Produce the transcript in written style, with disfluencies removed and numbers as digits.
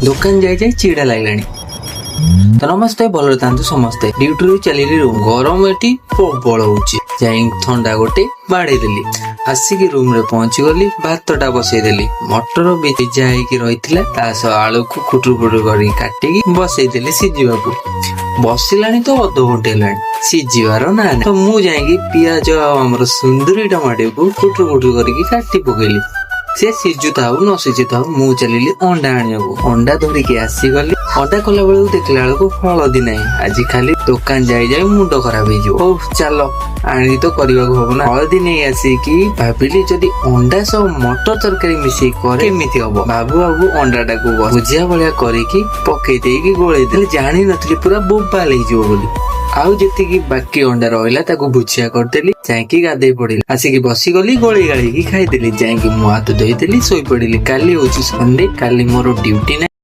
ଦୋକାନ ଯାଇ ଯାଇ ଚିଡ଼ା ଲାଗିଲାଣି। ତ ନମସ୍ତେ, ଭଲରେ ଥାନ୍ତୁ ସମସ୍ତେ। ଡ୍ୟୁଟିରୁ ଚାଲିଲି ରୁମ୍। ଗରମ ଏଠି ପ୍ରବଳ ହଉଛି। ଯାଇ ଥଣ୍ଡା ଗୋଟେ ବାଡେଇ ଦେଲି। ଆସିକି ରୁମରେ ପହଞ୍ଚିଗଲି। ଭାତଟା ବସେଇଦେଲି। ମଟର ଭିଜା ହେଇକି ରହିଥିଲା, ତା ସହ ଆଳୁକୁ କୁଟୁରୁ କୁଟୁରୁ କରିକି କାଟିକି ବସେଇଦେଲି ସିଝିବାକୁ। ବସିଲାଣି ତ ଅଧଘଣ୍ଟେ ହେଲାଣି, ସିଝିବାର ନା ନାହିଁ। ତ ମୁଁ ଯାଇକି ପିଆଜ ଆଉ ଆମର ସୁନ୍ଦୁରୀ ଟମାଟୋକୁ କୁଟୁରୁ କୁଟୁରୁ କରିକି କାଟି ପକେଇଲି। ସେ ସିଝୁଥାଉ ନ ସିଝୁଥାଉ ମୁଁ ଚାଲିଲି ଅଣ୍ଡା ଆଣିବାକୁ। ଅଣ୍ଡା ଧରିକି ଆସିଗଲି। ଅଣ୍ଡା କଲା ବେଳକୁ ଦେଖିଲା ବେଳକୁ ହଳଦୀ ନାହିଁ। ଆଜି ଖାଲି ଦୋକାନ ଯାଇ ଯାଇ ମୁଣ୍ଡ ଖରାପ ହେଇଯିବ। ହଉ ଚାଲ, ଆଣିକି ତ କରିବାକୁ ହବ ନା। ହଳଦୀ ନେଇ ଆସିକି ଭାବିଲି ଯଦି ଅଣ୍ଡା ସହ ମଟର ତରକାରୀ ମିଶେଇ କରେ କେମିତି ହବ। ଭାବୁ ଭାବୁ ଅଣ୍ଡାଟାକୁ ଭୁଜିଆ ଭଳିଆ କରିକି ପକେଇ ଦେଇକି ଗୋଳେଇ ଦେଲି। ଜାଣିନଥିଲି ପୁରା ବୋବାଲ ହେଇଯିବ ବୋଲି। ଆଉ ଯେତିକି ବାକି ଅଣ୍ଡା ରହିଲା ତାକୁ ଭୁଜିଆ କରିଦେଲି। ଯାଇକି ଗାଧେଇ ପଡିଲି। ଆସିକି ବସିଗଲି, ଗୋଳେଇ ଗାଳିକି ଖାଇଦେଲି। ଯାଇକି ମୁହଁ ହାତ ଧୋଇଦେଲି, ଶୋଇପଡିଲି। କାଲି ହଉଛି ସଣ୍ଡେ, କାଲି ମୋର ଡ୍ୟୁଟି ନାହିଁ।